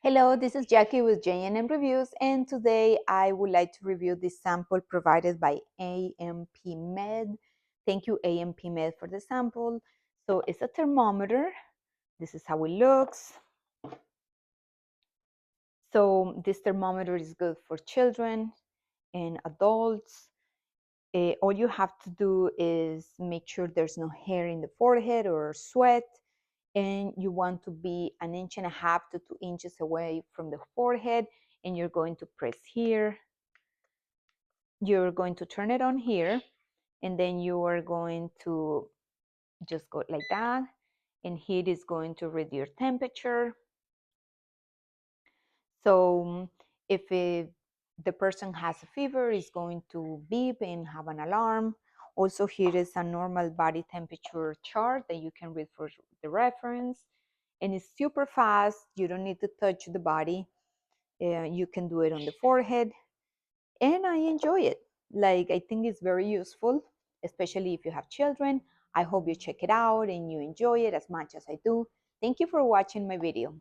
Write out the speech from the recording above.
Hello, this is Jackie with J&M Reviews, and today I would like to review this sample provided by Amplim. Thank you, Amplim, for the sample. So it's a thermometer. This is how it looks. So this thermometer is good for children and adults. All you have to do is make sure there's no hair in the forehead or sweat, and you want to be 1.5 inches to 2 inches away from the forehead, and you're going to press here. You're going to turn it on here, and then you are going to just go like that, and heat is going to read your temperature. So if the person has a fever, it's going to beep and have an alarm. Also, here is a normal body temperature chart that you can read for the reference. And it's super fast. You don't need to touch the body. You can do it on the forehead. And I enjoy it. Like, I think it's very useful, especially if you have children. I hope you check it out and you enjoy it as much as I do. Thank you for watching my video.